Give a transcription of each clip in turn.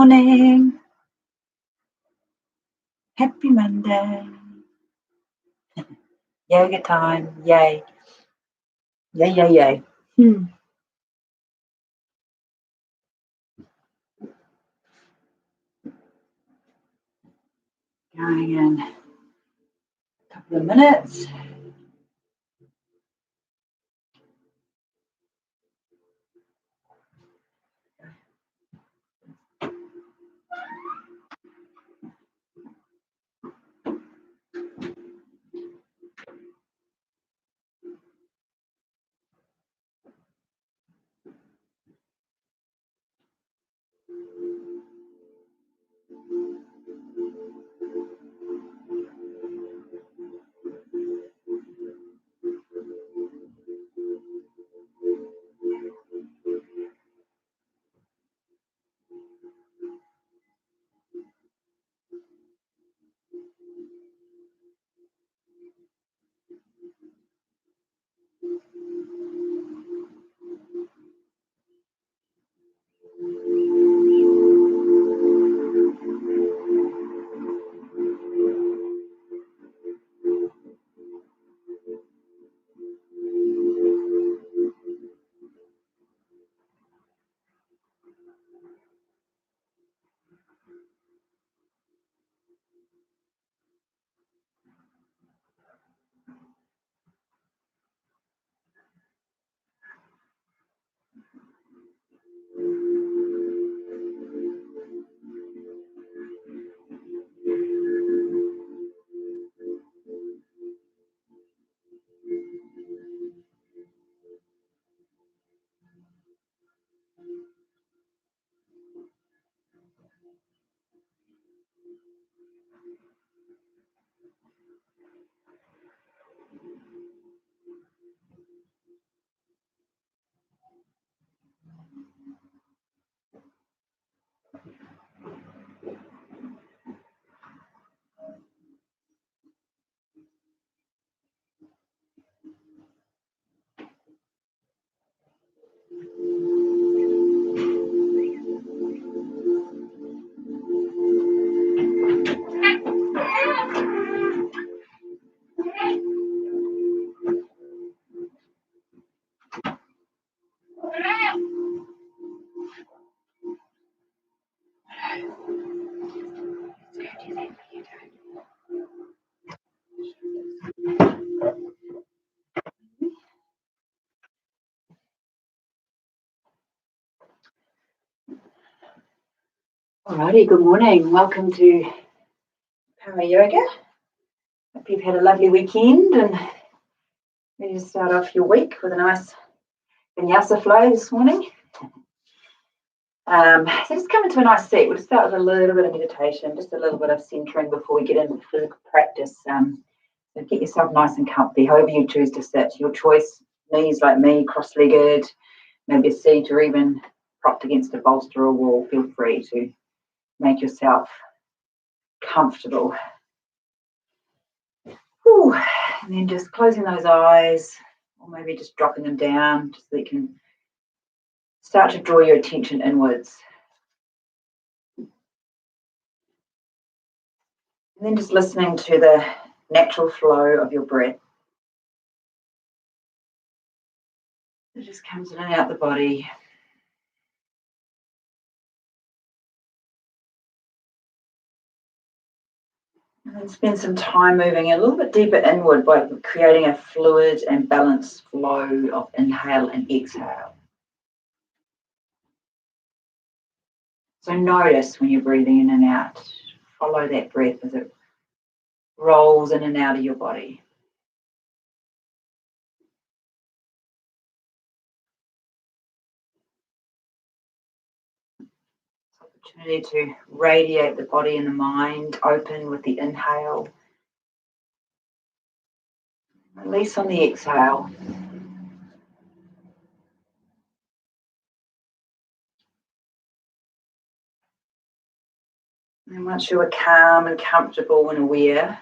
morning. Happy Monday. Yoga time. Yay. Yay, yay, yay. Going in a couple of minutes. Alrighty, good morning. Welcome to Power Yoga. Hope you've had a lovely weekend and ready to start off your week with a nice Vinyasa flow this morning. So just come into a nice seat. We'll start with a little bit of meditation, just a little bit of centering before we get into physical practice. So get yourself nice and comfy, however you choose to sit. Your choice, knees like me, cross-legged, maybe a seat or even propped against a bolster or wall. Feel free to make yourself comfortable. Whew. And then just closing those eyes, or maybe just dropping them down, just so you can start to draw your attention inwards. And then just listening to the natural flow of your breath. It just comes in and out the body. And then spend some time moving a little bit deeper inward by creating a fluid and balanced flow of inhale and exhale. So notice when you're breathing in and out. Follow that breath as it rolls in and out of your body. Opportunity to radiate the body and the mind, open with the inhale. Release on the exhale. And once you are calm and comfortable and aware,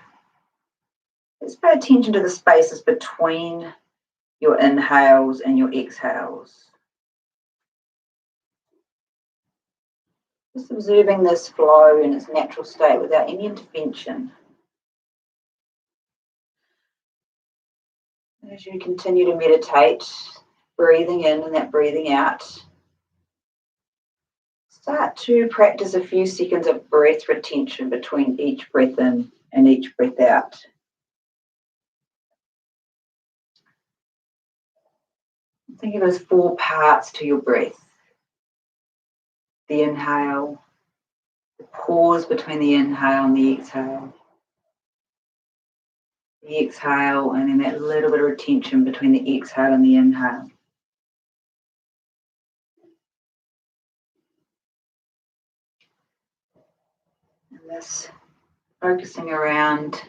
let's pay attention to the spaces between your inhales and your exhales. Just observing this flow in its natural state without any intervention. As you continue to meditate, breathing in and that breathing out, start to practice a few seconds of breath retention between each breath in and each breath out. Think of it as 4 parts to your breath. The inhale, the pause between the inhale and the exhale. The exhale, and then that little bit of retention between the exhale and the inhale. And this focusing around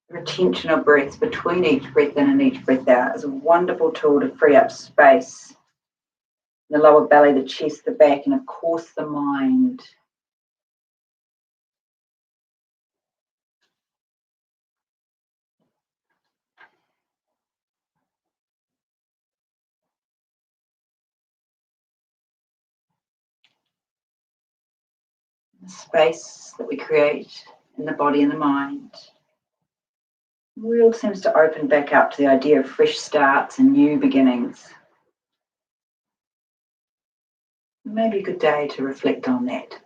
retention of breath between each breath in and each breath out is a wonderful tool to free up space in the lower belly, the chest, the back, and of course the mind. The space that we create in the body and the mind. The world seems to open back up to the idea of fresh starts and new beginnings. Maybe a good day to reflect on that.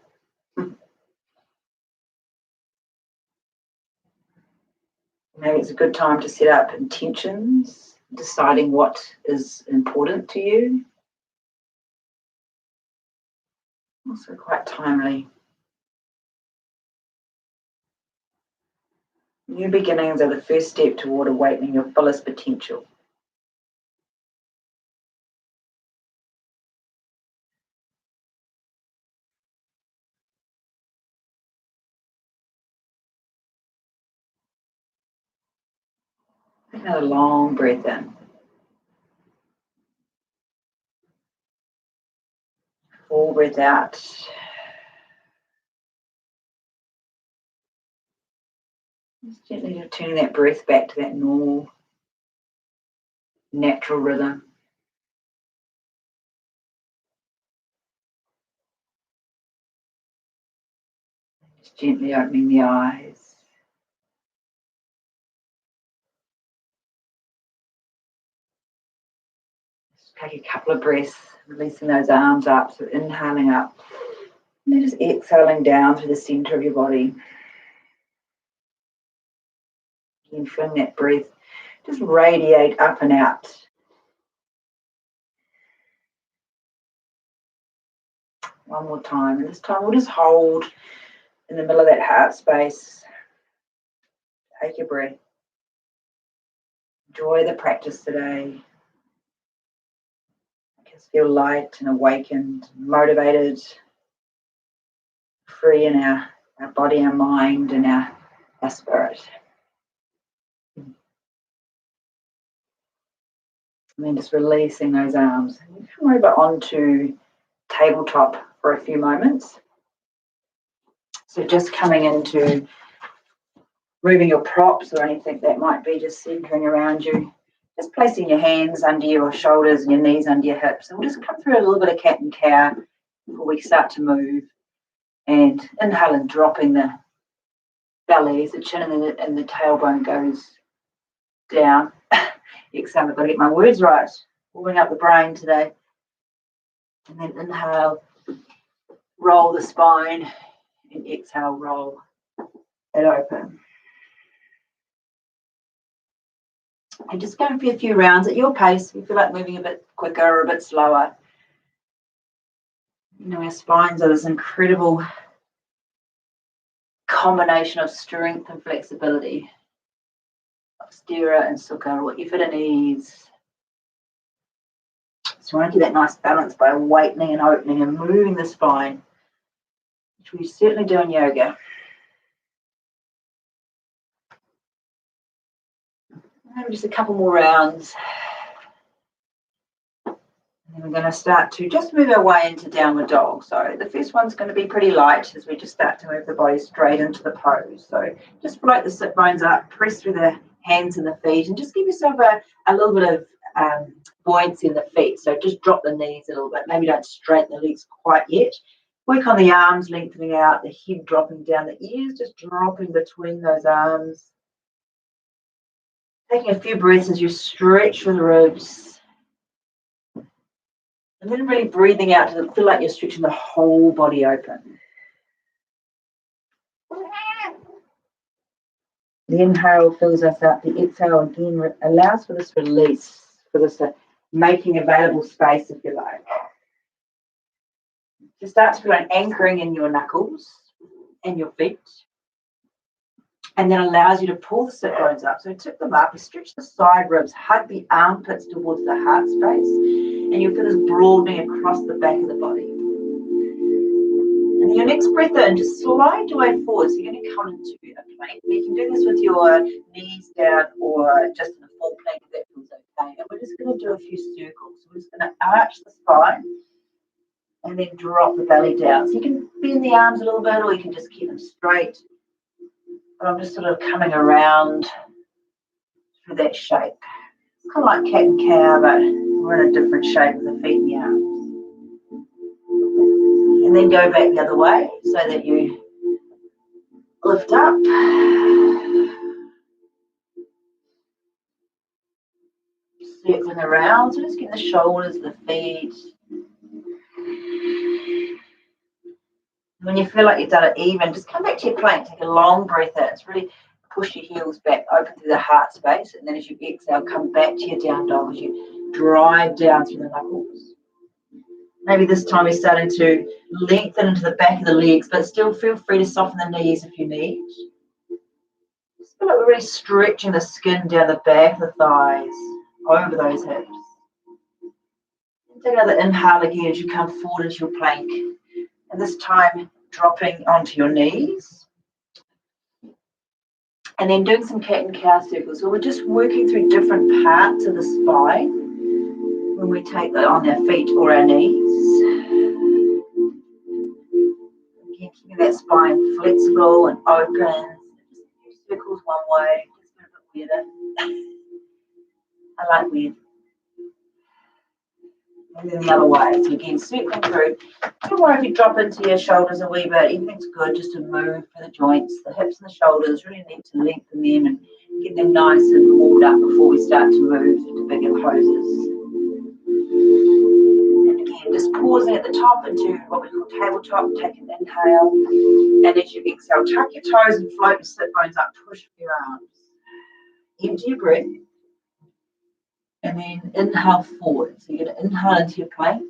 Maybe it's a good time to set up intentions, deciding what is important to you. Also quite timely. New beginnings are the first step toward awakening your fullest potential. Take another long breath in. Full breath out. Just gently returning that breath back to that normal, natural rhythm. Just gently opening the eyes. Just take a couple of breaths, releasing those arms up, so inhaling up. And then just exhaling down through the center of your body. And feeling that breath just radiate up and out. One more time, and this time we'll just hold in the middle of that heart space. Take your breath. Enjoy the practice today. Make us feel light and awakened, motivated, free in our body, our mind, and our spirit. And then just releasing those arms. Come over onto tabletop for a few moments. So just coming into moving your props or anything that might be just centering around you. Just placing your hands under your shoulders and your knees under your hips. And we'll just come through a little bit of cat and cow before we start to move. And inhale and dropping the belly as the chin and the tailbone goes down. Exhale, I've got to get my words right. Warming up the brain today. And then inhale, roll the spine, and exhale, roll it open. And just go for a few rounds at your pace. If you feel like moving a bit quicker or a bit slower. You know, our spines are this incredible combination of strength and flexibility. Stira and Sukha, or effort and ease. So we want to get that nice balance by awakening and opening and moving the spine, which we certainly do in yoga. Maybe just a couple more rounds. And then we're going to start to just move our way into downward dog. So the first one's going to be pretty light as we just start to move the body straight into the pose. So just float the sit bones up, press through the hands and the feet, and just give yourself a little bit of buoyancy in the feet. So just drop the knees a little bit. Maybe don't straighten the legs quite yet. Work on the arms lengthening out, the head dropping down, the ears just dropping between those arms. Taking a few breaths as you stretch for the ribs. And then really breathing out to feel like you're stretching the whole body open. The inhale fills us up. The exhale again allows for this release, for this making available space, if you like. You start to feel like anchoring in your knuckles and your feet. And then allows you to pull the sit bones up. So tip them up, you stretch the side ribs, hug the armpits towards the heart space, and you feel this broadening across the back of the body. And your next breath in, just slide your way forward. So you're going to come into a plank. You can do this with your knees down or just in a full plank if that feels okay. And we're just going to do a few circles. So we're just going to arch the spine and then drop the belly down. So you can bend the arms a little bit or you can just keep them straight. I'm just sort of coming around through that shape. It's kind of like cat and cow, but we're in a different shape with the feet and the arms. And then go back the other way so that you lift up. Circling around, so just get the shoulders, the feet. When you feel like you've done it even, just come back to your plank, take a long breath in. It's really push your heels back, open through the heart space, and then as you exhale, come back to your down dog as you drive down through the knuckles. Maybe this time you're starting to lengthen into the back of the legs, but still feel free to soften the knees if you need. Just feel like we're really stretching the skin down the back of the thighs, over those hips. Take another inhale again as you come forward into your plank. And this time dropping onto your knees. And then doing some cat and cow circles. So we're just working through different parts of the spine when we take that on our feet or our knees. Again, keeping that spine flexible and open. Just a few circles one way, just a bit weirder. I like weird. And then the other way. So again, circling through. Don't worry if you drop into your shoulders a wee bit. Everything's good just to move for the joints, the hips and the shoulders. Really need to lengthen them and get them nice and warmed up before we start to move into bigger poses. And again, just pausing at the top into what we call tabletop. Take an inhale. And as you exhale, tuck your toes and float your sit bones up. Push with your arms. Empty your breath. And then inhale forward. So you're going to inhale into your plank.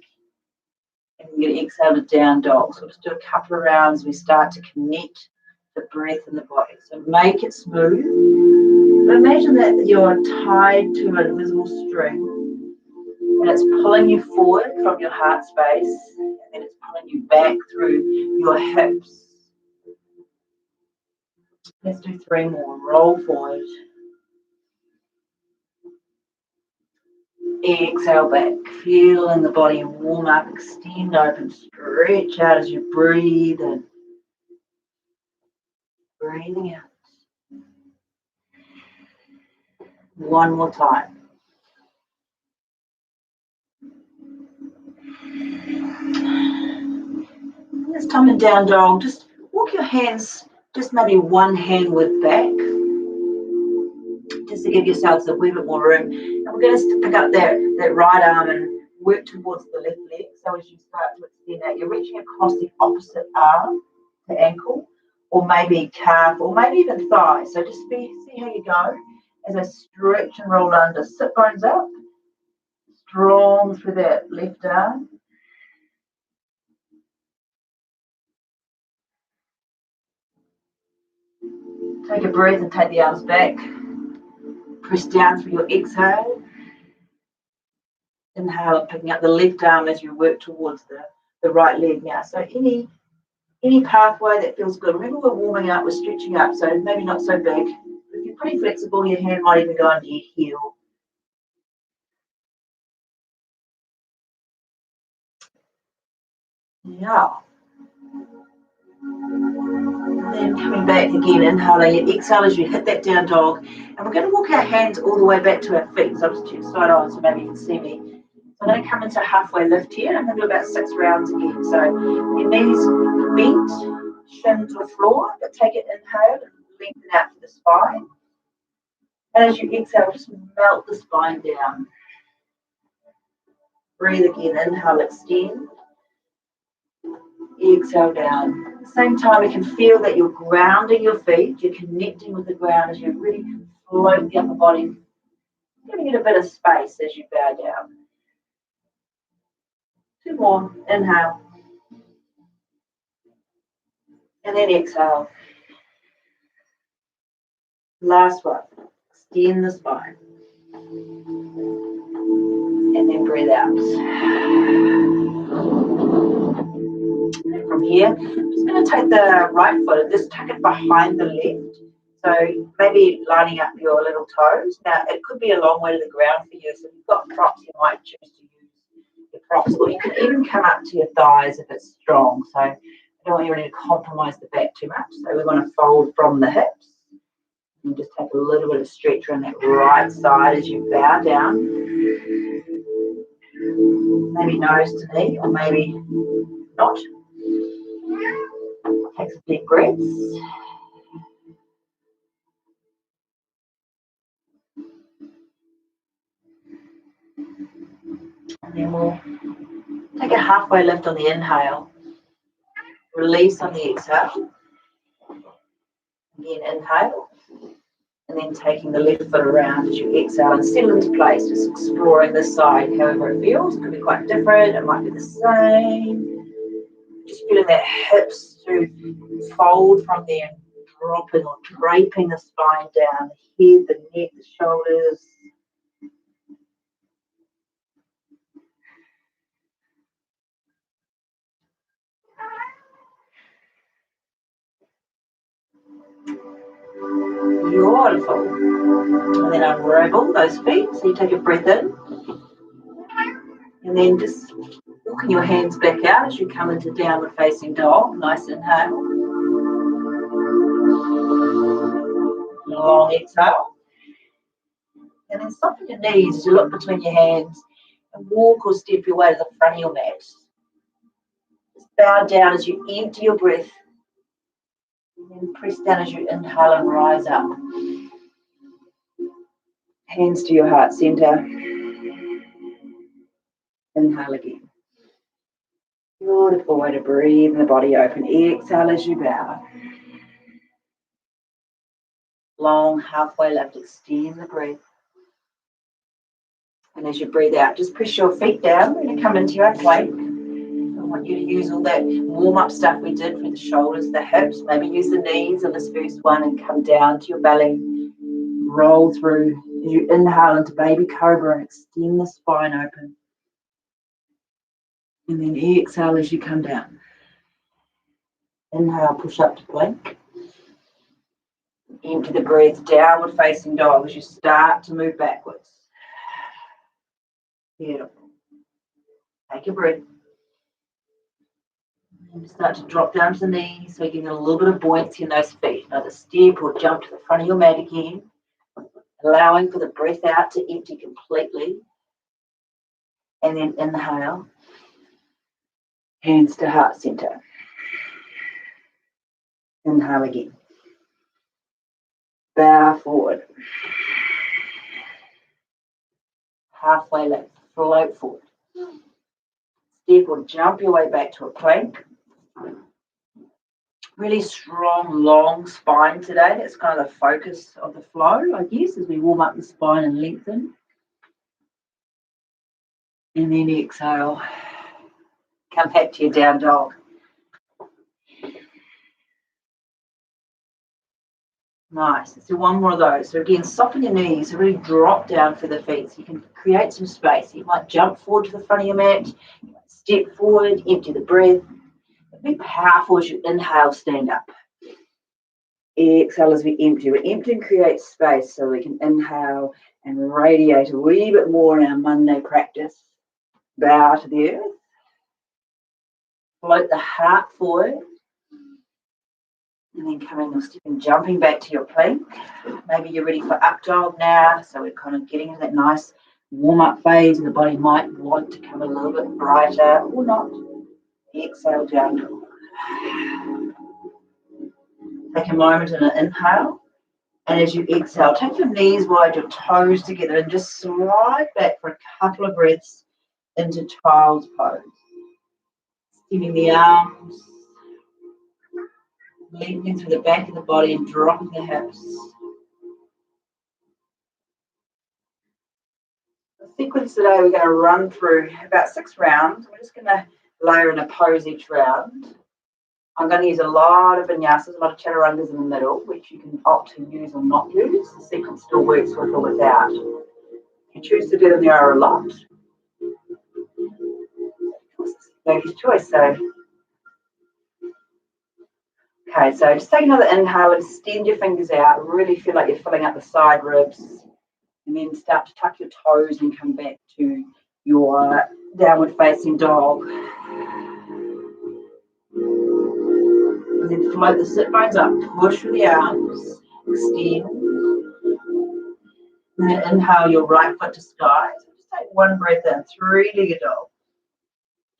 And you're going to exhale to down dog. So we'll just do a couple of rounds. We start to connect the breath and the body. So make it smooth. But imagine that you're tied to an invisible string. And it's pulling you forward from your heart space. And then it's pulling you back through your hips. Let's do 3 more. Roll forward. Exhale back, feel in the body and warm up, extend open, stretch out as you breathe in. Breathing out. One more time. This time in down dog, just walk your hands, just maybe one hand width back, just to give yourselves a wee bit more room. And we're going to pick up that right arm and work towards the left leg. So as you start to extend that, you're reaching across the opposite arm to ankle, or maybe calf, or maybe even thigh. So just see how you go as I stretch and roll under. Sit bones up, strong through that left arm. Take a breath and take the arms back. Press down through your exhale. Inhale, picking up the left arm as you work towards the right leg now. So any pathway that feels good. Remember, we're warming up, we're stretching up, so maybe not so big. If you're pretty flexible, your hand might even go under your heel. Yeah. Then coming back again, inhaling, exhale as you hit that down dog. And we're going to walk our hands all the way back to our feet. So I'll just turn side on so maybe you can see me. So I'm going to come into a halfway lift here. I'm going to do about 6 rounds again. So your knees bent, shin to the floor, but take it inhale and lengthen out to the spine. And as you exhale, just melt the spine down. Breathe again, inhale, extend. Exhale down. At the same time, you can feel that you're grounding your feet, you're connecting with the ground as you really float the upper body, giving it a bit of space as you bow down. 2 more. Inhale. And then exhale. Last one. Extend the spine. And then breathe out. And from here, I'm just going to take the right foot and just tuck it behind the left. So maybe lining up your little toes. Now, it could be a long way to the ground for you. So if you've got props, you might choose to use your props. Or you can even come up to your thighs if it's strong. So I don't want you to compromise the back too much. So we want to fold from the hips. And just take a little bit of stretch around that right side as you bow down. Maybe nose to knee, or maybe not. Take some deep breaths. And then we'll take a halfway lift on the inhale. Release on the exhale. Again, inhale. And then taking the left foot around as you exhale and settle into place, just exploring this side, however it feels. It could be quite different, it might be the same. Just feeling that hips to fold from there, dropping or draping the spine down, the head, the neck, the shoulders. Beautiful. And then unravel those feet. So you take a breath in. And then just walking your hands back out as you come into downward facing dog. Nice inhale. Long exhale. And then soften your knees as you look between your hands and walk or step your way to the front of your mat. Just bow down as you empty your breath. And then press down as you inhale and rise up. Hands to your heart center. Inhale again. Beautiful way to breathe and the body open. Exhale as you bow. Long halfway lift. Extend the breath. And as you breathe out, just press your feet down. We're going to come into our plank. I want you to use all that warm-up stuff we did for the shoulders, the hips. Maybe use the knees on this first one and come down to your belly. Roll through as you inhale into baby cobra and extend the spine open. And then exhale as you come down. Inhale, push up to plank. Empty the breath, downward facing dog as you start to move backwards. Beautiful. Take a breath. And start to drop down to the knees so you can get a little bit of buoyancy in those feet. Another step or jump to the front of your mat again. Allowing for the breath out to empty completely. And then inhale. Hands to heart center. Inhale again. Bow forward. Halfway lift. Float forward. Step or jump your way back to a plank. Really strong, long spine today. That's kind of the focus of the flow, I guess, as we warm up the spine and lengthen. And then exhale. Come back to your down dog. Nice. Let's do one more of those. So again, soften your knees. So really drop down for the feet so you can create some space. You might jump forward to the front of your mat. You might step forward, empty the breath. Be powerful as you inhale, stand up. Exhale as we empty. We empty and create space so we can inhale and radiate a wee bit more in our Monday practice. Bow to the earth. Float the heart forward. And then coming or stepping, jumping back to your plank. Maybe you're ready for up dog now. So we're kind of getting into that nice warm-up phase, and the body might want to come a little bit brighter or not. Exhale, down dog. Take a moment and an inhale. And as you exhale, take your knees wide, your toes together, and just slide back for a couple of breaths into child's pose. Extending the arms, lengthening through the back of the body and dropping the hips. The sequence today, we're going to run through about 6 rounds. We're just going to layer in a pose each round. I'm going to use a lot of vinyasas, a lot of chaturangas in the middle, which you can opt to use or not use. The sequence still works with or without. If you choose to do them, there are a lot. Lady's choice, so. Okay, so just take another inhale, extend your fingers out, really feel like you're filling up the side ribs, and then start to tuck your toes and come back to your downward facing dog. And then float the sit bones up, push through the arms, extend. And then inhale your right foot to sky. So just take one breath in, 3-legged dog.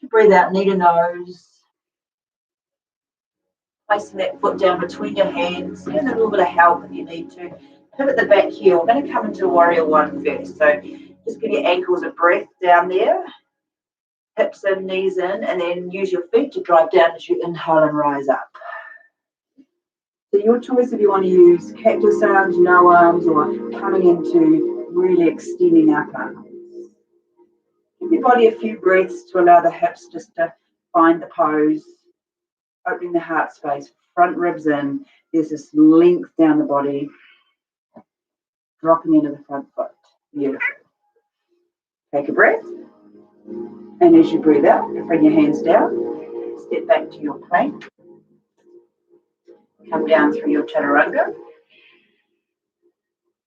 Breathe out, knee to nose. Placing that foot down between your hands. Get a little bit of help if you need to. Pivot the back heel. We're going to come into warrior one first. So just give your ankles a breath down there. Hips in, knees in, and then use your feet to drive down as you inhale and rise up. So your choice if you want to use cactus arms, no arms, or coming into really extending up arms. Give your body a few breaths to allow the hips just to find the pose. Opening the heart space, front ribs in. There's this length down the body. Dropping into the front foot. Beautiful. Take a breath. And as you breathe out, bring your hands down. Step back to your plank. Come down through your chaturanga.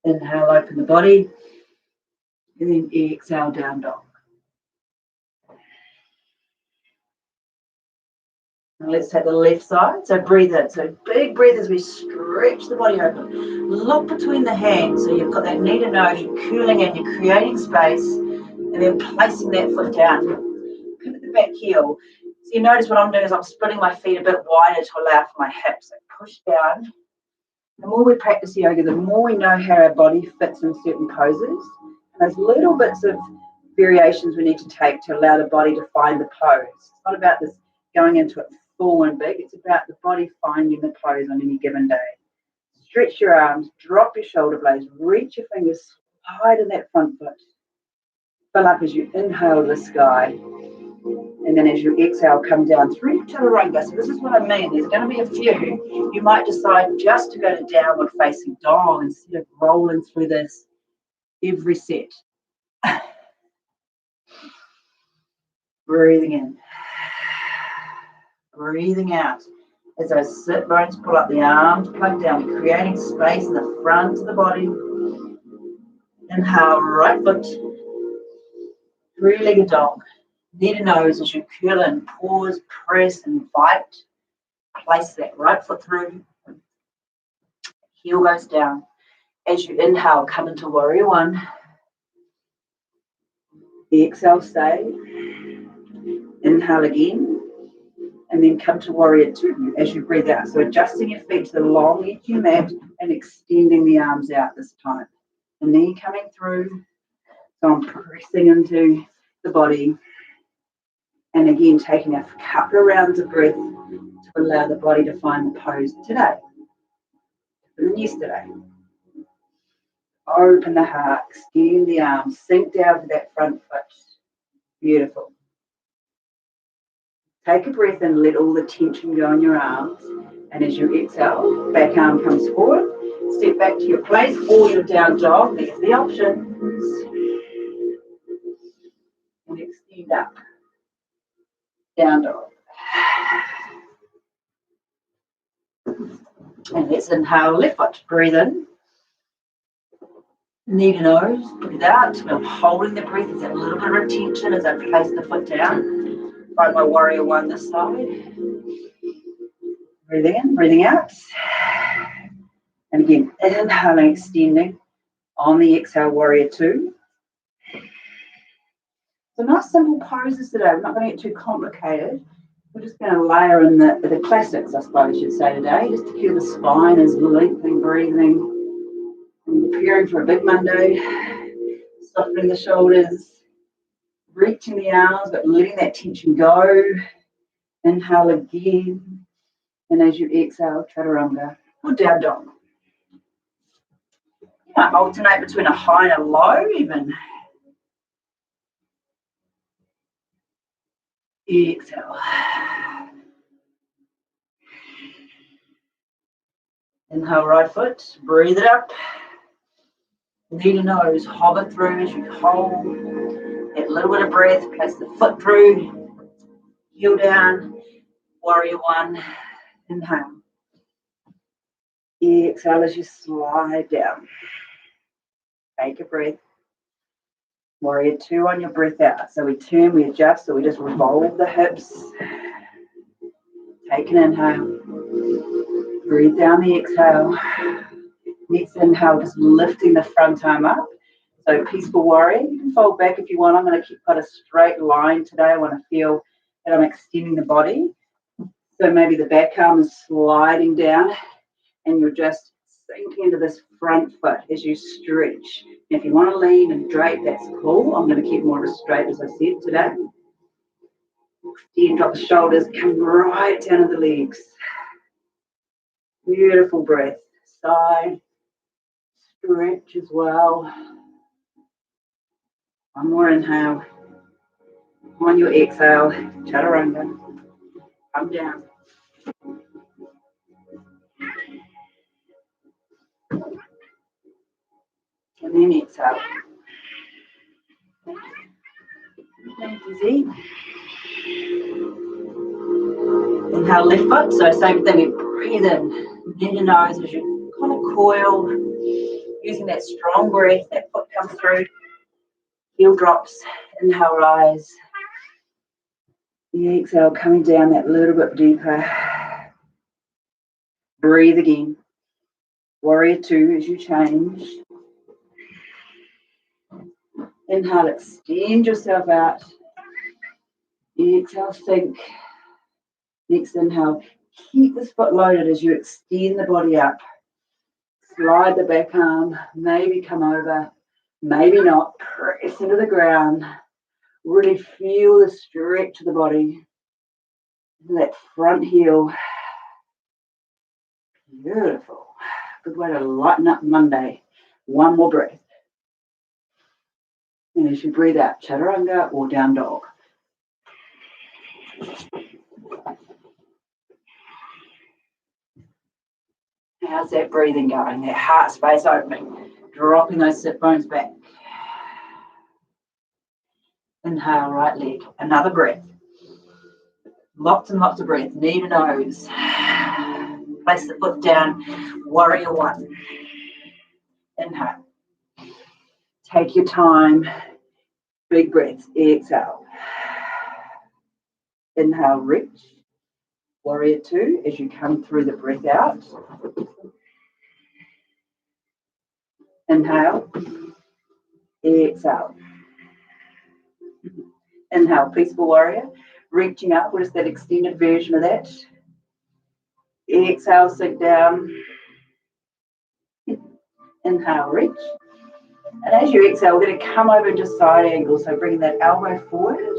Inhale, open the body. And then exhale, down dog. And let's take the left side. So breathe in. So big breath as we stretch the body open. Look between the hands. So you've got that knee to nose. You're cooling in. You're creating space. And then placing that foot down. Pivot the back heel. So you notice what I'm doing is I'm splitting my feet a bit wider to allow for my hips. So push down. The more we practice yoga, the more we know how our body fits in certain poses. There's little bits of variations we need to take to allow the body to find the pose. It's not about this going into it full and big. It's about the body finding the pose on any given day. Stretch your arms, drop your shoulder blades, reach your fingers, slide in that front foot. Fill up as you inhale the sky. And then as you exhale, come down through your chaturanga. So this is what I mean. There's going to be a few. You might decide just to go to downward facing dog instead of rolling through this every set. Breathing in. Breathing out. As those sit bones pull up, the arms plug down, creating space in the front of the body. Inhale, right foot. 3-legged dog. Knee to nose as you curl in. Pause, press, invite. Place that right foot through. Heel goes down. As you inhale, come into warrior one. Exhale, stay. Inhale again. And then come to warrior two as you breathe out. So adjusting your feet to the long edge of your mat and extending the arms out this time. The knee coming through. So I'm pressing into the body. And again, taking a couple of rounds of breath to allow the body to find the pose today. And yesterday. Open the heart, extend the arms, sink down to that front foot. Beautiful. Take a breath and let all the tension go in your arms. And as you exhale, back arm comes forward. Step back to your place or your down dog. These are the options. And extend up. Down dog. And let's inhale left foot. Breathe in. Knee to nose. Breathe out. I'm holding the breath. There's a little bit of retention as I place the foot down. Find my warrior one this side. Breathing in, breathing out. And again, inhaling, extending. On the exhale, warrior two. So nice simple poses today. We're not going to get too complicated. We're just going to layer in the classics, I suppose you'd say today, just to feel the spine is lengthening, breathing, and preparing for a big Monday. Softening the shoulders, reaching the arms, but letting that tension go. Inhale again. And as you exhale, chaturanga or down dog. You might alternate between a high and a low even. Exhale. Inhale, right foot, breathe it up. Knee to nose, hover through as you hold. Get a little bit of breath, place the foot through, heel down, warrior one. Inhale. Exhale as you slide down. Take a breath. Warrior two on your breath out. So we turn, we adjust, so we just revolve the hips. Take an inhale. Breathe down the exhale. Next inhale, just lifting the front arm up. So peaceful warrior. You can fold back if you want. I'm going to keep quite a straight line today. I want to feel that I'm extending the body. So maybe the back arm is sliding down and you're just sinking into this front foot as you stretch. If you want to lean and drape, that's cool. I'm going to keep more of a straight, as I said today. Then drop the shoulders, come right down to the legs. Beautiful breath. Side, stretch as well. One more inhale. On your exhale, chaturanga. Come down. And then exhale. Thank you, Z. Inhale, left foot. So same thing, we breathe in your nose as you kind of coil, using that strong breath. That foot comes through, heel drops, inhale, rise. The exhale, coming down that little bit deeper. Breathe again. Warrior two as you change. Inhale, extend yourself out. Exhale, sink. Next inhale, keep this foot loaded as you extend the body up. Slide the back arm, maybe come over, maybe not. Press into the ground. Really feel the stretch of the body. That front heel. Beautiful. Good way to lighten up Monday. One more breath. And as you breathe out, chaturanga or down dog. How's that breathing going? That heart space opening. Dropping those sit bones back. Inhale, right leg. Another breath. Lots and lots of breath. Knee to nose. Place the foot down. Warrior one. Inhale. Take your time. Big breaths. Exhale. Inhale, reach. Warrior two as you come through the breath out. Inhale. Exhale. Inhale, peaceful warrior. Reaching up. What is that extended version of that? Exhale, sink down. Inhale, reach. And as you exhale, we're going to come over into side angle. So bringing that elbow forward,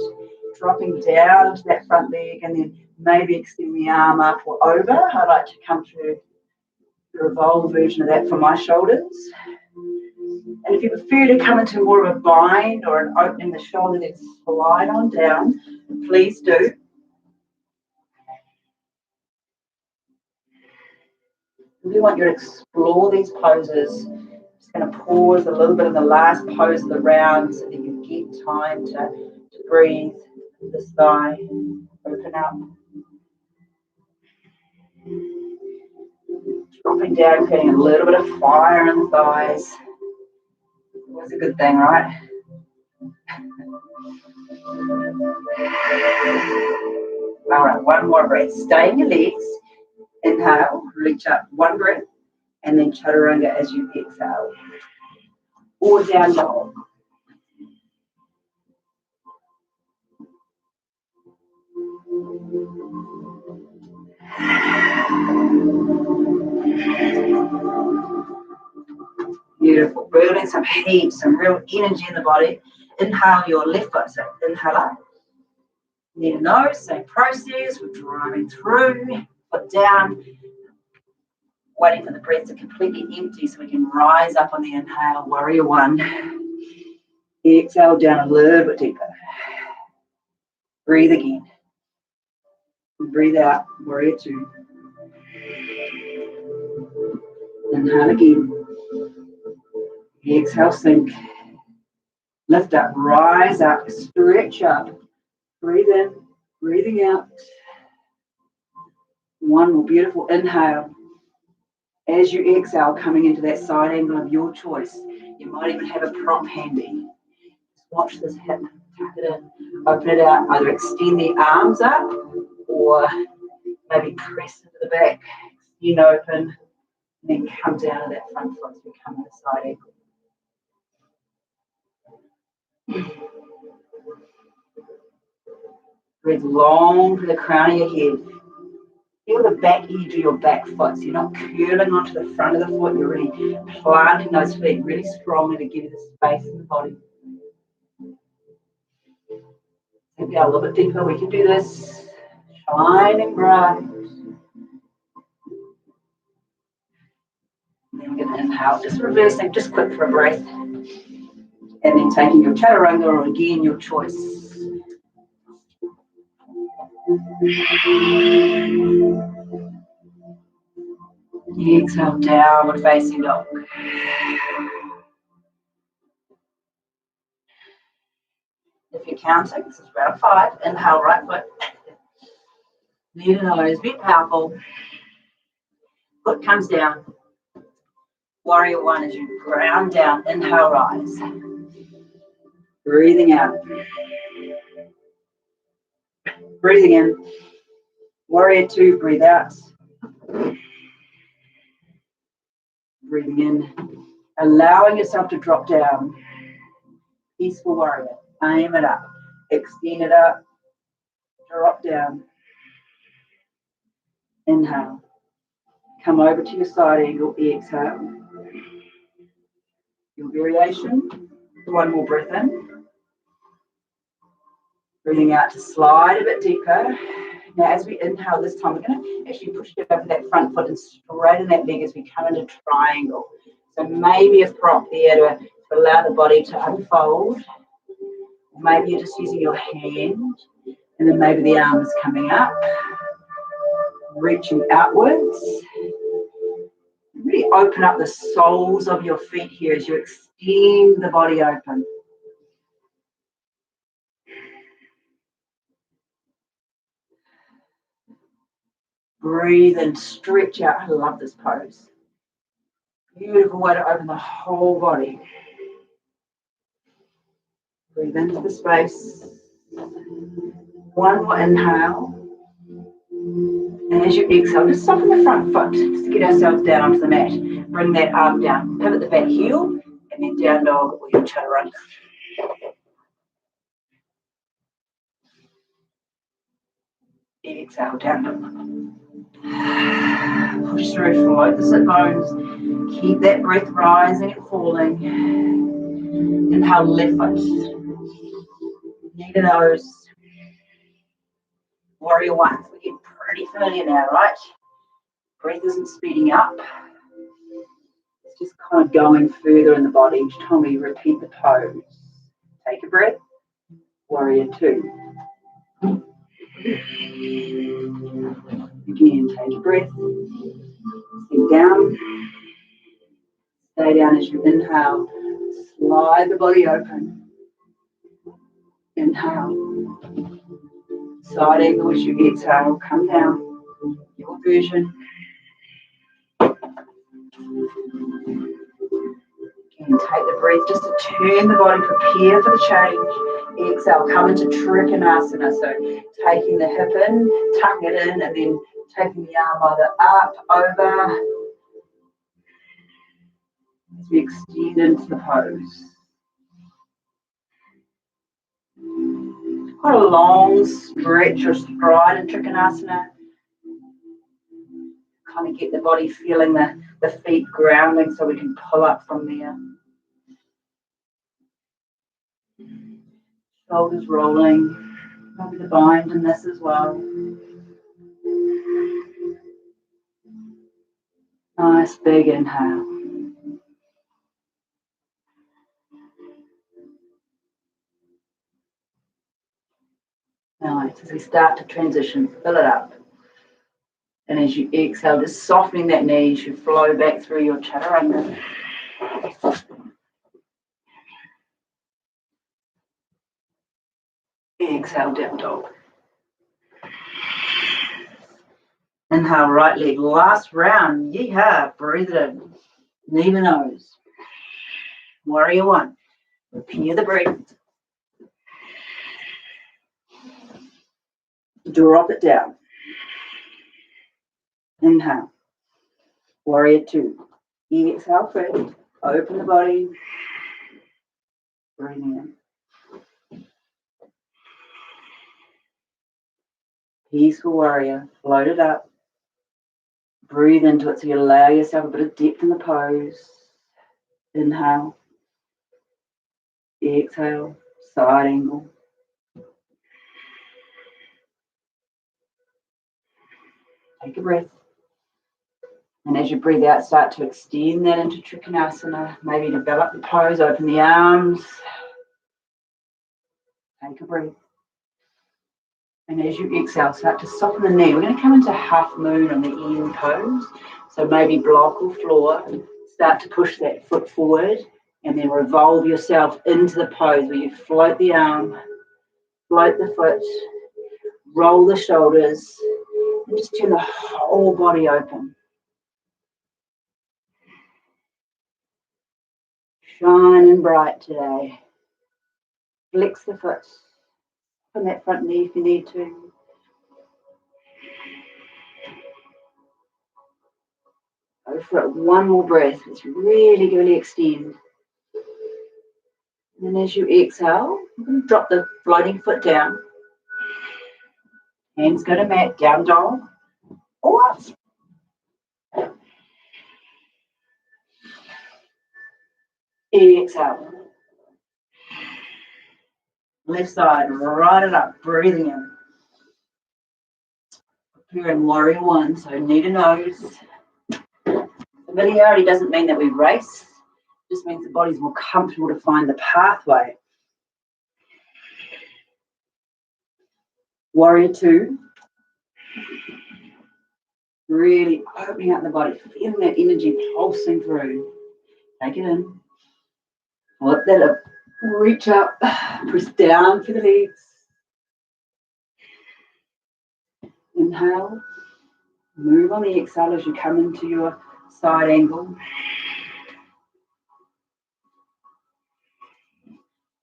dropping down to that front leg, and then maybe extend the arm up or over. I like to come to the revolve version of that for my shoulders. And if you prefer to come into more of a bind or an opening the shoulder, then slide on down. Please do. We want you to explore these poses. Just going to pause a little bit in the last pose of the round so that you get time to breathe. This thigh, open up. Dropping down, getting a little bit of fire in the thighs. Always a good thing, right? All right, one more breath. Stay in your legs. Inhale, reach up one breath, and then chaturanga as you exhale. Or down dog. Beautiful. Building some heat, some real energy in the body. Inhale your left foot. So inhale up. Near the nose, same process. We're driving through. Foot down. Waiting for the breath to completely empty so we can rise up on the inhale. Warrior one. Exhale down a little bit deeper. Breathe again. Breathe out. Warrior two. Inhale again. Exhale, sink. Lift up, rise up, stretch up. Breathe in, breathing out. One more beautiful inhale. As you exhale, coming into that side angle of your choice. You might even have a prop handy. Just watch this hip, tuck it in, open it out. Either extend the arms up or maybe press into the back, extend open, and then come down to that front foot as we come to the side angle. Breathe long through the crown of your head. Feel the back edge of your back foot. So you're not curling onto the front of the foot. You're really planting those feet really strongly to give you the space in the body. Maybe a little bit deeper. We can do this. Shining bright. And then we're going to inhale. Just reversing, just quick for a breath. And then taking your chaturanga or again your choice. Exhale, downward facing dog. If you're counting, this is round 5. Inhale, right foot. Near the nose, be powerful. Foot comes down. Warrior one as you ground down. Inhale, rise. Breathing out. Breathing in. Warrior two, breathe out. Breathing in. Allowing yourself to drop down. Peaceful warrior. Aim it up. Extend it up. Drop down. Inhale. Come over to your side angle. Exhale. Your variation. One more breath in. Breathing out to slide a bit deeper. Now as we inhale this time, we're going to actually push it over that front foot and straighten that leg as we come into triangle. So maybe a prop there to allow the body to unfold. Maybe you're just using your hand, and then maybe the arms coming up, reaching outwards. Really open up the soles of your feet here as you extend the body open. Breathe and stretch out. I love this pose. Beautiful way to open the whole body. Breathe into the space. One more inhale. And as you exhale, just soften the front foot just to get ourselves down onto the mat. Bring that arm down. Pivot the back heel and then down dog or your chaturanga. Exhale, down dog. Push through, float the sit bones. Keep that breath rising and falling. Inhale, left foot. Knee to nose. Warrior one. We're getting pretty familiar now, right? Breath isn't speeding up. It's just kind of going further in the body. Each time we repeat the pose. Take a breath. Warrior two. Again, take a breath. Sink down. Stay down as you inhale. Slide the body open. Inhale. Side angle as you exhale. Come down. Your version. Again, take the breath just to turn the body, prepare for the change. Exhale, come into Trikonasana. So taking the hip in, tucking it in, and then Taking the arm either up, over, as we extend into the pose. Quite a long stretch or stride in Trikonasana. Kind of get the body feeling the feet grounding so we can pull up from there. Shoulders rolling. Maybe the bind in this as well. Nice big inhale. Nice. As we start to transition, fill it up. And as you exhale, just softening that knee as you flow back through your chaturanga. Exhale, down dog. Inhale, right leg. Last round. Yeehaw. Breathe it in. Knee to nose. Warrior one. Repeat the breath. Drop it down. Inhale. Warrior two. Exhale first. Open the body. Breathing in. Peaceful warrior. Float it up. Breathe into it so you allow yourself a bit of depth in the pose. Inhale. Exhale. Side angle. Take a breath. And as you breathe out, start to extend that into Trikonasana. Maybe develop the pose, open the arms. Take a breath. And as you exhale, start to soften the knee. We're going to come into half moon on the end pose. So maybe block or floor. Start to push that foot forward and then revolve yourself into the pose where you float the arm, float the foot, roll the shoulders, and just turn the whole body open. Shining bright today. Flex the foot. Open that front knee if you need to. Go for it. One more breath. Let's really extend. And as you exhale, you can drop the floating foot down. Hands go to mat, down dog. Or up. Exhale. Left side, right it up, breathing in. You're in warrior one, so knee to nose. Familiarity doesn't mean that we race. It just means the body's more comfortable to find the pathway. Warrior two. Really opening up the body, feeling that energy pulsing through. Take it in. Flip that up. Reach up. Press down for the legs. Inhale. Move on the exhale as you come into your side angle.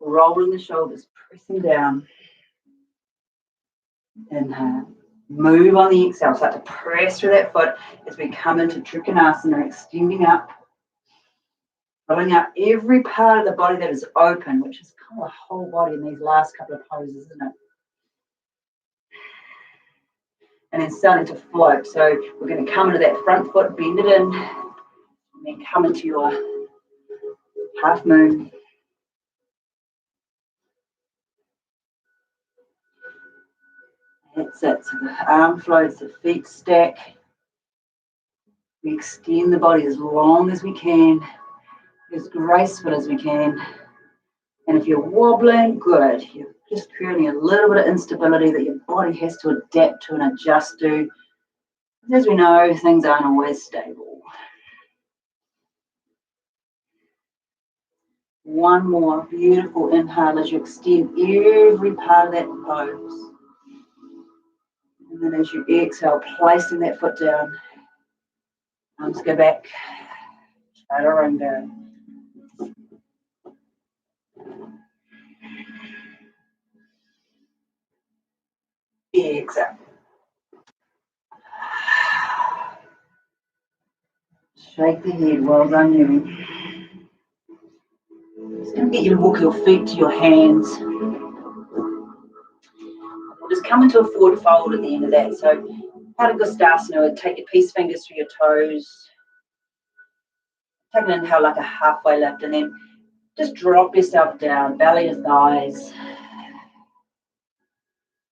Rolling the shoulders, pressing down. Inhale. Move on the exhale. Start to press through that foot as we come into Trikonasana, extending up, filling up every part of the body that is open, which is kind of the whole body in these last couple of poses, isn't it? And then starting to float. So we're going to come into that front foot, bend it in, and then come into your half moon. That's it. So the arm floats, the feet stack. We extend the body as long as we can, as graceful as we can. And if you're wobbling, good. You're just creating a little bit of instability that your body has to adapt to and adjust to. As we know, things aren't always stable. One more beautiful inhale as you extend every part of that pose. And then as you exhale, placing that foot down. Arms go back. Chaturanga. Exhale. Shake the head. Well done, you. Just going to get you to walk your feet to your hands. We'll just come into a forward fold at the end of that. So, Padagustasana, take your peace fingers through your toes. Take an inhale like a halfway lift, and then just drop yourself down, belly to thighs.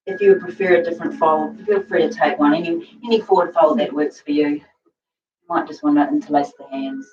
If you would prefer a different fold, feel free to take one. Any forward fold that works for you. You might just want to interlace the hands.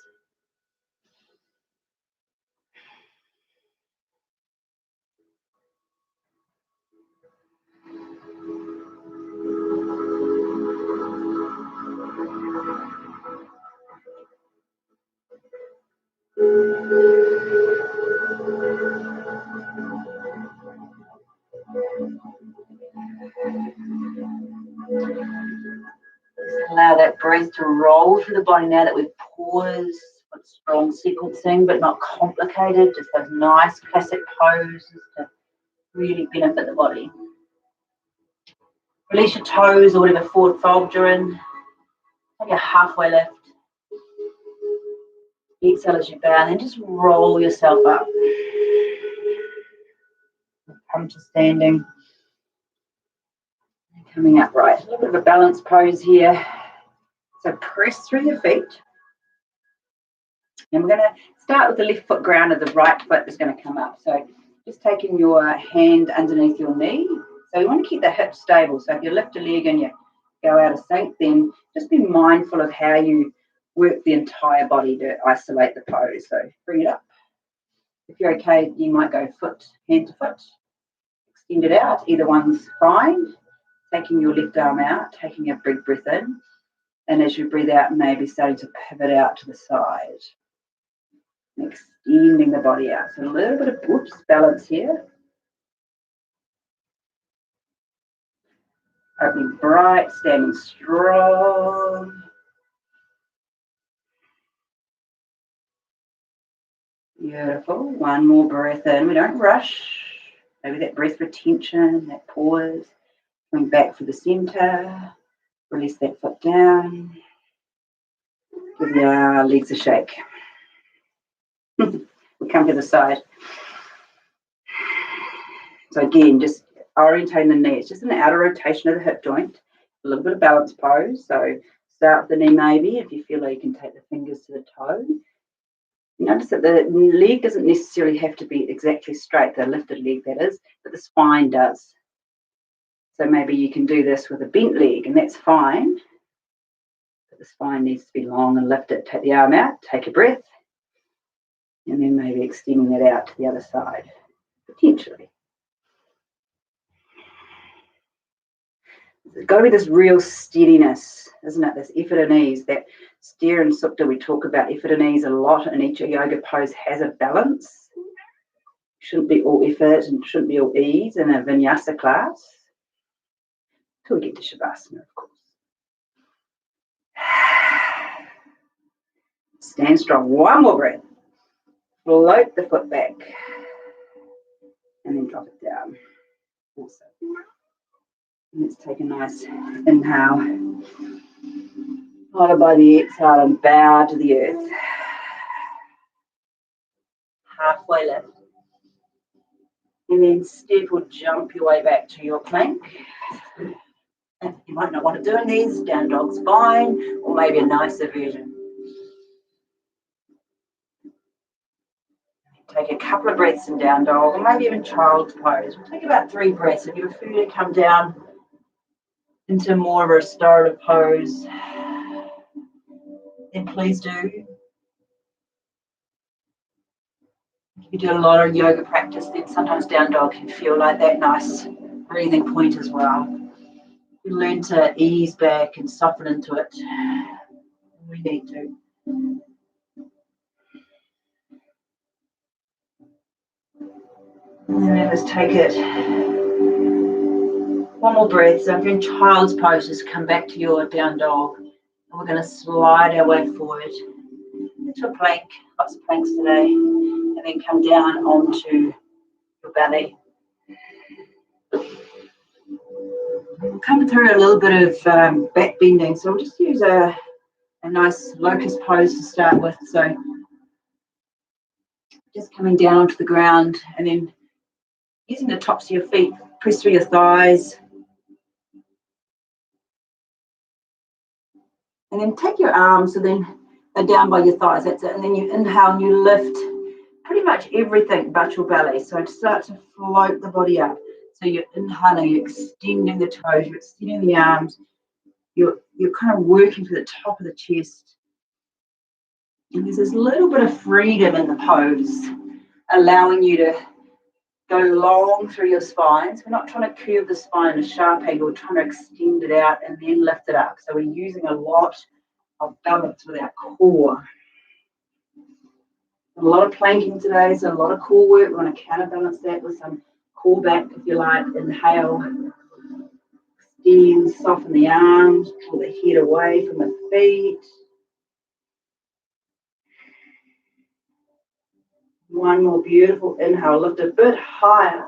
Just allow that breath to roll through the body now that we've paused with strong sequencing, but not complicated. Just those nice classic poses to really benefit the body. Release your toes or whatever forward fold you're in. Take a halfway lift. Exhale as you bow, and then just roll yourself up. Come to standing. Coming upright. A little bit of a balanced pose here. So press through your feet. And we're going to start with the left foot grounded, the right foot is going to come up. So just taking your hand underneath your knee. So you want to keep the hips stable. So if you lift a leg and you go out of sync, then just be mindful of how you work the entire body to isolate the pose. So bring it up. If you're okay, you might go foot, hand to foot. Extend it out. Either one's fine. Taking your left arm out, taking a big breath in. And as you breathe out, maybe starting to pivot out to the side. Extending the body out. So a little bit of balance here. Opening bright, standing strong. Beautiful. One more breath in. We don't rush. Maybe that breath retention, that pause. Coming back for the center. Release that foot down. Give your legs a shake. We come to the side. So again, just orientating the knee. It's just an outer rotation of the hip joint. A little bit of balance pose. So start with the knee maybe. If you feel like you can take the fingers to the toe. Notice that the leg doesn't necessarily have to be exactly straight, the lifted leg that is, but the spine does. So maybe you can do this with a bent leg, and that's fine. But the spine needs to be long and lifted. Take the arm out, take a breath, and then maybe extending that out to the other side, potentially. There's got to be this real steadiness, isn't it? This effort and ease. That Stira and Sukta, we talk about effort and ease a lot, and each yoga pose has a balance. Shouldn't be all effort and shouldn't be all ease in a Vinyasa class. Till we get to Shavasana, of course. Stand strong. One more breath. Float the foot back. And then drop it down. Also. Let's take a nice inhale. Followed by the exhale and bow to the earth. Halfway lift. And then step or jump your way back to your plank. And you might not want to do these, down dog spine, or maybe a nicer version. Take a couple of breaths in down dog, or maybe even child's pose. We'll take about 3 breaths. If you prefer to come down into more of a restorative pose, then please do. If you do a lot of yoga practice, then sometimes down dog can feel like that nice breathing point as well. You learn to ease back and soften into it. We need to. And then let's take it. One more breath. So if you're in child's pose, just come back to your down dog. And we're going to slide our way forward into a plank. Lots of planks today. And then come down onto your belly. We'll come through a little bit of back bending. So we'll just use an a nice locust pose to start with. So just coming down onto the ground and then using the tops of your feet, press through your thighs. And then take your arms so then they're down by your thighs, that's it. And then you inhale and you lift pretty much everything but your belly. So start to float the body up. So you're inhaling, you're extending the toes, you're extending the arms, you're kind of working for the top of the chest. And there's this little bit of freedom in the pose, allowing you to go long through your spine. So we're not trying to curve the spine in a sharp angle, we're trying to extend it out and then lift it up. So we're using a lot of balance with our core. A lot of planking today, so a lot of core work. We want to counterbalance that with some core back, if you like. Inhale, extend, soften the arms, pull the head away from the feet. One more beautiful inhale, lift a bit higher.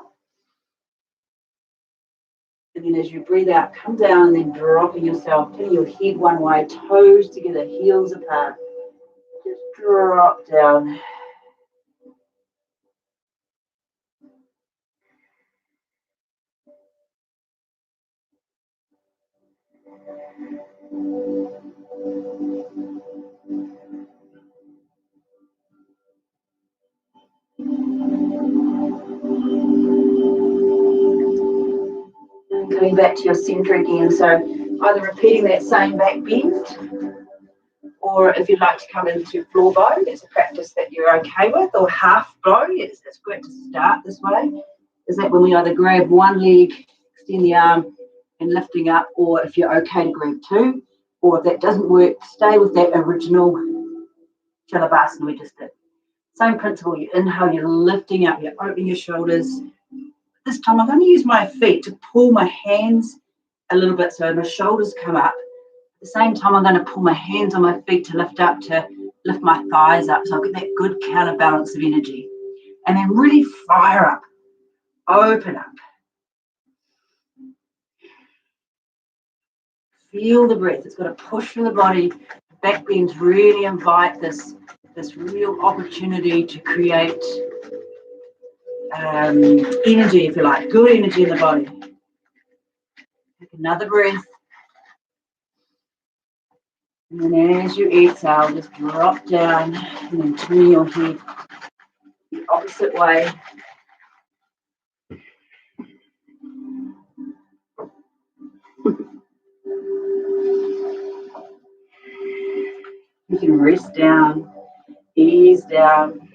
And then as you breathe out, come down and then dropping yourself, turning your head one way, toes together, heels apart. Just drop down. And coming back to your center again, so either repeating that same back bend, or if you'd like to come into floor bow, it's a practice that you're okay with, or half bow, it's great to start this way. Is that when we either grab one leg, extend the arm and lifting up, or if you're okay to grab two, or if that doesn't work, stay with that original Shalabhasana we just did. Same principle, you inhale, you're lifting up, you're opening your shoulders. This time I'm going to use my feet to pull my hands a little bit so my shoulders come up. At the same time, I'm going to pull my hands on my feet to lift up, to lift my thighs up, so I'll get that good counterbalance of energy. And then really fire up, open up. Feel the breath, it's got to push through the body. Back bends really invite this real opportunity to create energy, if you like, good energy in the body. Take another breath. And then as you exhale, just drop down and then turn your head the opposite way. You can rest down, ease down.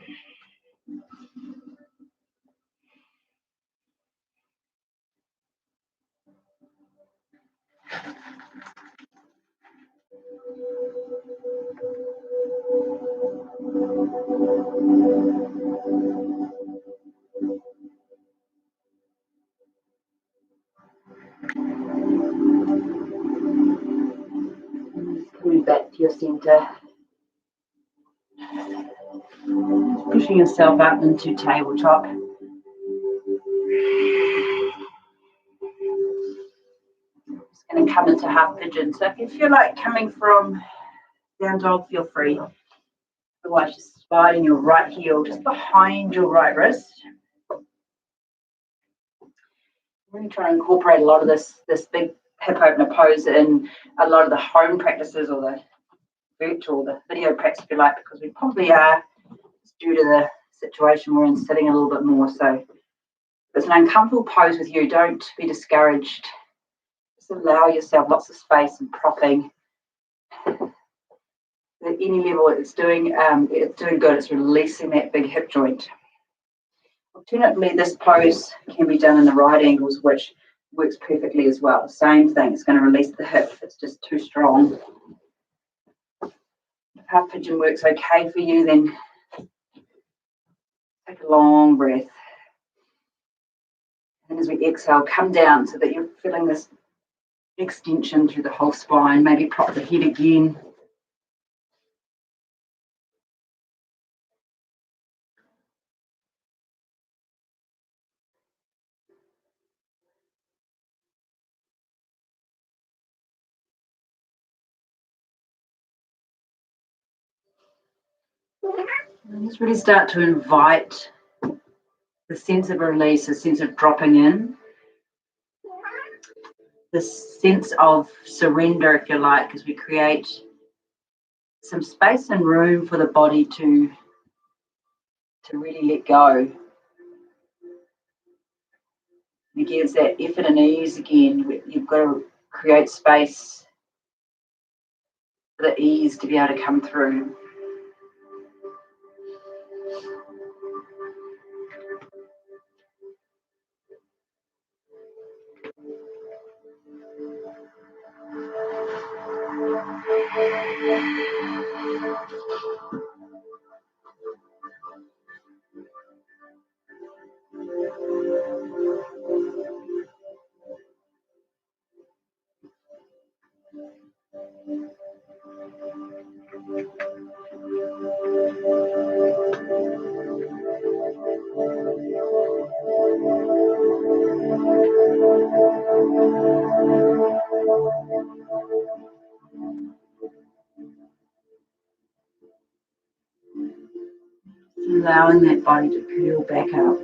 Coming back to your center. Pushing yourself up into tabletop. Just going to come into half pigeon. So if you feel like coming from down dog, feel free. Otherwise, just sliding your right heel just behind your right wrist. I'm really trying to incorporate a lot of this big hip opener pose in a lot of the home practices or the virtual, the video practice, if you like, because we probably are, due to the situation we're in, sitting a little bit more. So if it's an uncomfortable pose with you, don't be discouraged. Just allow yourself lots of space and propping. At any level it's doing good. It's releasing that big hip joint. Alternatively, this pose can be done in the right angles, which works perfectly as well. Same thing, it's going to release the hip if it's just too strong. If half pigeon works okay for you, then take a long breath. And as we exhale, come down so that you're feeling this extension through the whole spine. Maybe prop the head again. And just really start to invite the sense of release, the sense of dropping in, the sense of surrender, if you like, as we create some space and room for the body to really let go. And again, it's that effort and ease again. You've got to create space for the ease to be able to come through. Allowing that body to peel back up.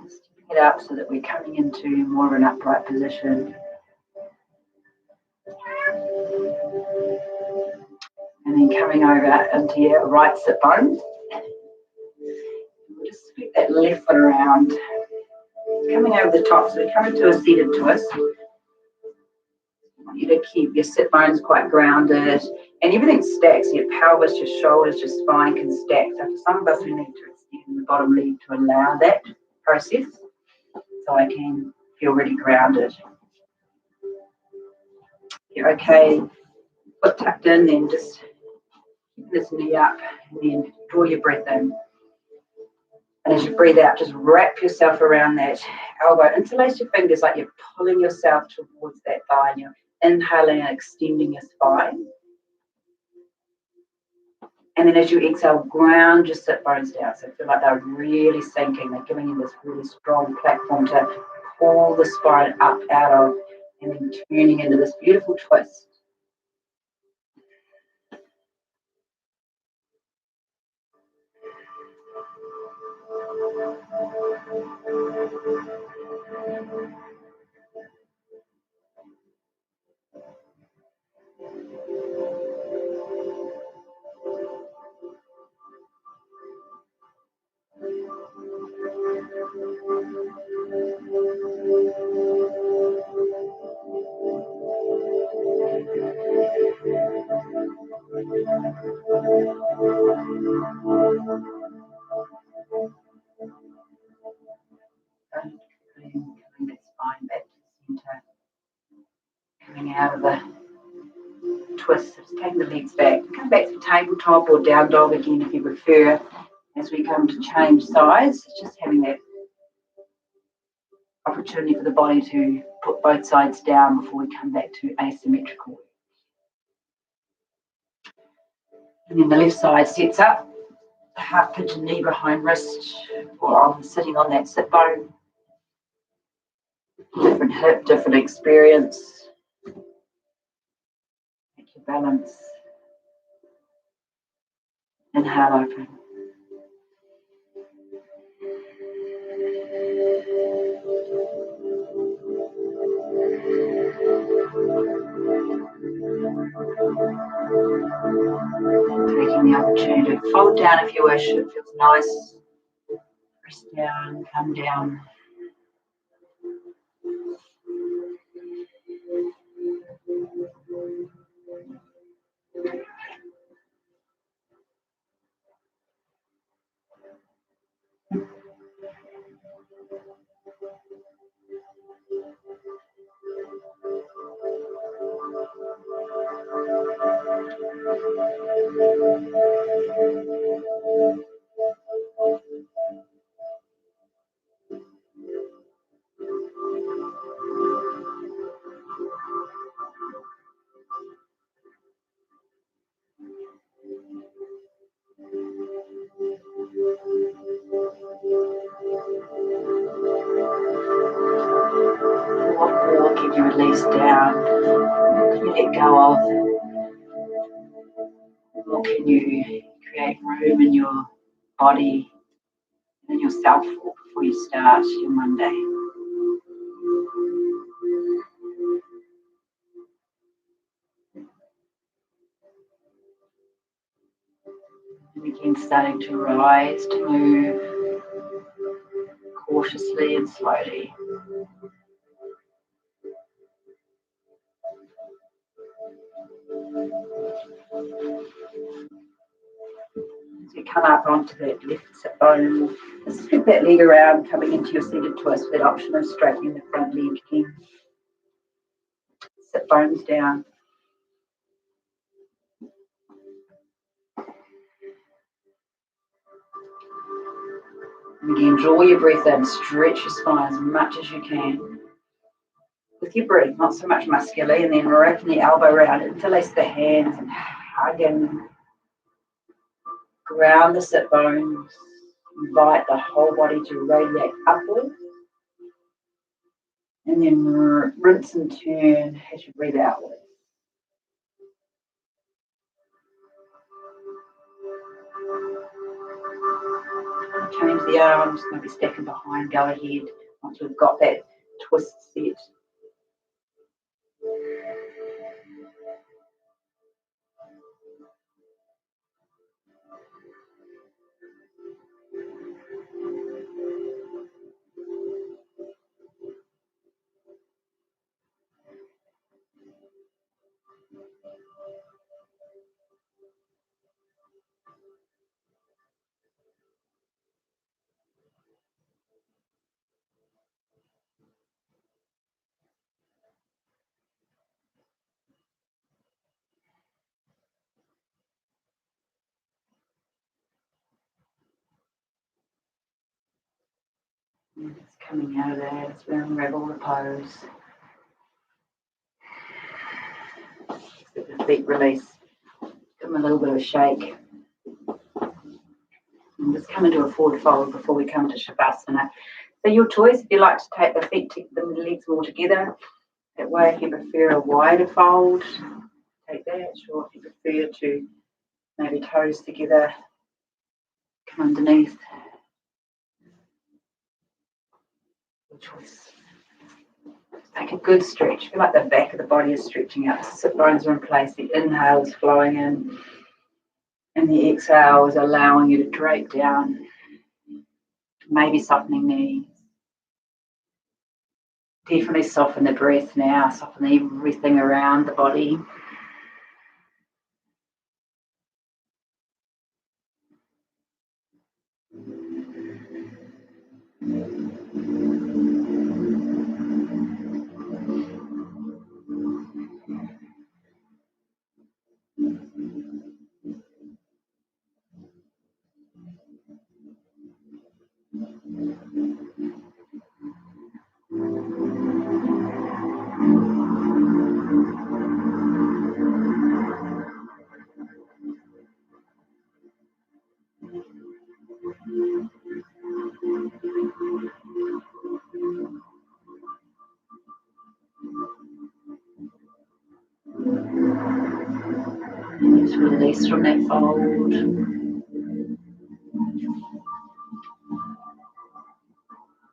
Stepping it up so that we're coming into more of an upright position. And then coming over into your right sit bone. We'll just split that left foot around. Coming over the top, so we come into a seated twist. I want you to keep your sit bones quite grounded. And everything stacks, your pelvis, your shoulders, your spine can stack. So for some of us, we need to extend the bottom leg to allow that process. So I can feel really grounded. You're okay, foot tucked in, then just keep this knee up and then draw your breath in. And as you breathe out, just wrap yourself around that elbow. Interlace your fingers like you're pulling yourself towards that thigh, and you're inhaling and extending your spine. And then as you exhale, ground your sit bones down. So feel like they're really sinking. They're giving you this really strong platform to pull the spine up out of, and then turning into this beautiful twist. Coming that spine back to the center. Coming out of the twist, just taking the legs back. Come back to tabletop or down dog again if you prefer. As we come to change sides, just having that opportunity for the body to put both sides down before we come back to asymmetrical. And then the left side sets up, heart pigeon, knee behind wrist, or I'm sitting on that sit bone. Different hip, different experience. Make your balance. Inhale, open. Taking the opportunity to fold down if you wish. It feels nice. Press down, come down. What more can you release down? What can you let go of? Can you create room in your body and in yourself before you start your Monday? And again, starting to rise, to move cautiously and slowly. As you come up onto that left sit bone, just flip that leg around, coming into your seated twist with that option of straightening the front leg again. Sit bones down. And again, draw your breath in, stretch your spine as much as you can. With your breath, not so much muscularly, and then wrapping the elbow around, interlace the hands and hug in. Ground the sit bones. Invite the whole body to radiate upwards. And then rinse and turn as you breathe outwards. Change the arms, maybe stacking behind, go ahead once we've got that twist set. And it's coming out of there as we unravel the pose. Let the feet release. Give them a little bit of a shake. And just come into a forward fold before we come to Shavasana. So your choice, if you like to take the feet, the legs more together. That way, if you prefer a wider fold, take that. Or if you prefer to maybe toes together, come underneath. Your choice. Take a good stretch. Feel like the back of the body is stretching out. The sit bones are in place. The inhale is flowing in. And the exhale is allowing you to drape down. Maybe softening knees. Definitely soften the breath now. Soften everything around the body. And just release from that fold.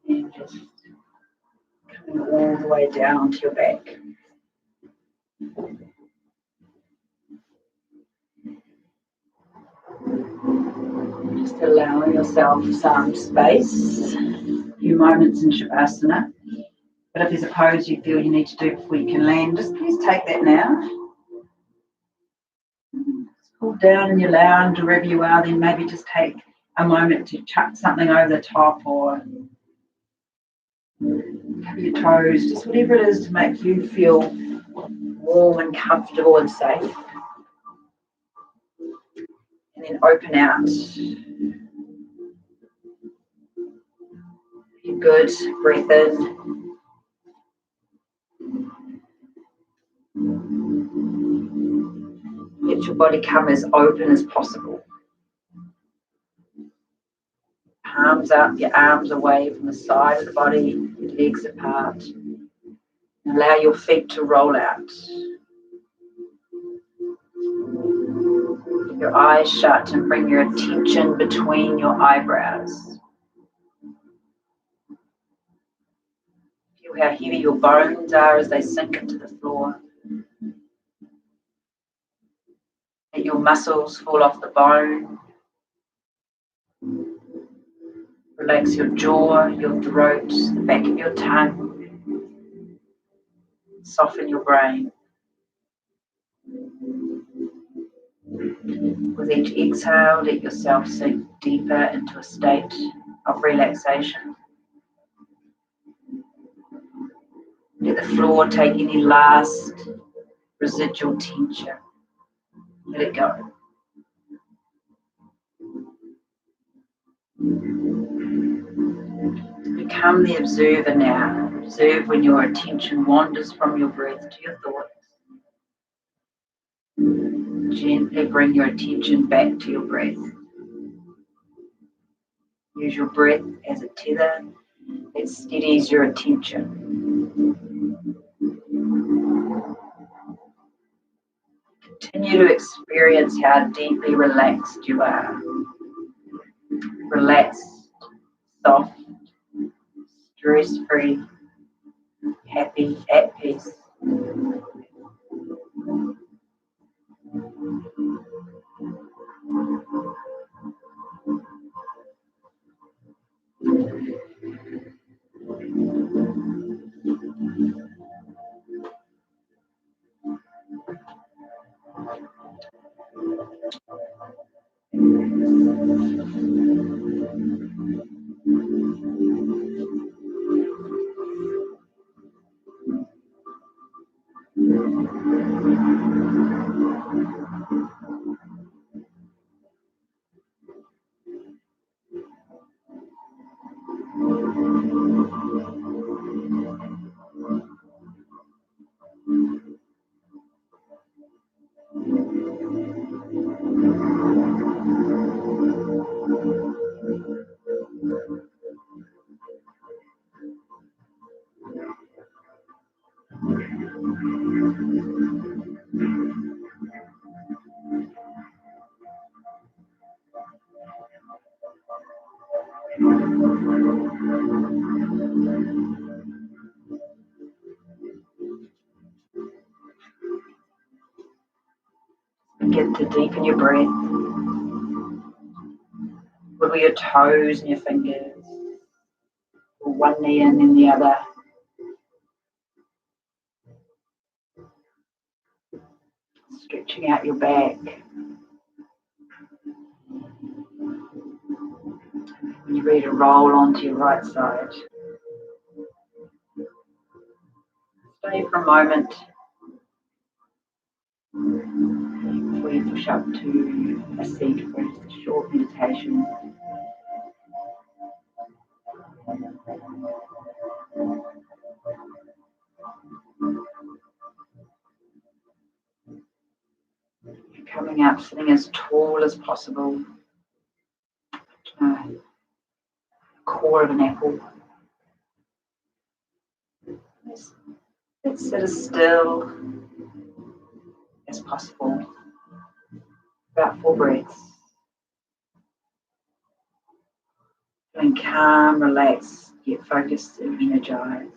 And just coming all the way down to your back. Just allowing yourself some space, a few moments in Shavasana. But if there's a pose you feel you need to do before you can land, just please take that now. Just pull down in your lounge or wherever you are, then maybe just take a moment to chuck something over the top or cover your toes, just whatever it is to make you feel warm and comfortable and safe. And then open out. You're good. Breathe in. Let your body come as open as possible. Palms up, your arms away from the side of the body, your legs apart. And allow your feet to roll out. Your eyes shut and bring your attention between your eyebrows. Feel how heavy your bones are as they sink into the floor. Let your muscles fall off the bone. Relax your jaw, your throat, the back of your tongue. Soften your brain. With each exhale, let yourself sink deeper into a state of relaxation. Let the floor take any last residual tension. Let it go. Become the observer now. Observe when your attention wanders from your breath to your thoughts. Gently bring your attention back to your breath. Use your breath as a tether that steadies your attention. Continue to experience how deeply relaxed you are. Relaxed, soft, stress-free, happy, at peace. Begin to deepen your breath. Wiggle your toes and your fingers. One knee in and the other. Stretching out your back. When you're ready to roll onto your right side. Stay for a moment before you push up to a seat for a short meditation. You're coming up, sitting as tall as possible. Core of an apple. Let's sit as still as possible. About 4 breaths. Feeling calm, relaxed, yet focused and energized.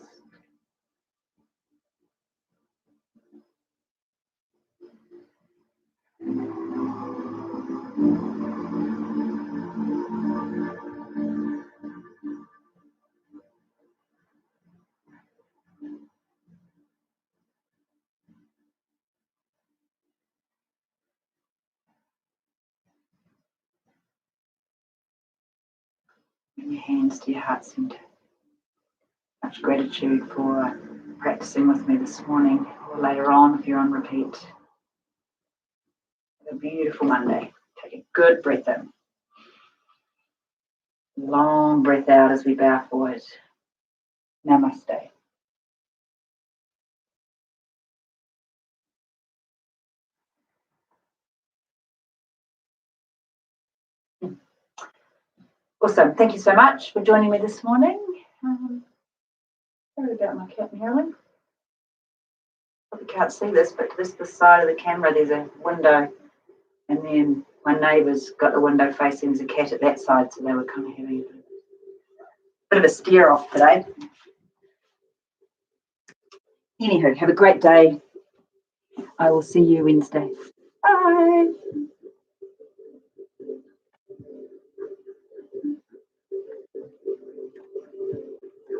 Bring your hands to your heart center. Much gratitude for practicing with me this morning or later on if you're on repeat. Have a beautiful Monday. Take a good breath in. Long breath out as we bow forward. Namaste. Awesome. Thank you so much for joining me this morning. Sorry about my cat meowing. Probably can't see this, but to this side of the camera there's a window, and then my neighbour's got a window facing, there's a cat at that side, so they were kind of having a bit of a stare off today. Anywho, have a great day. I will see you Wednesday. Bye.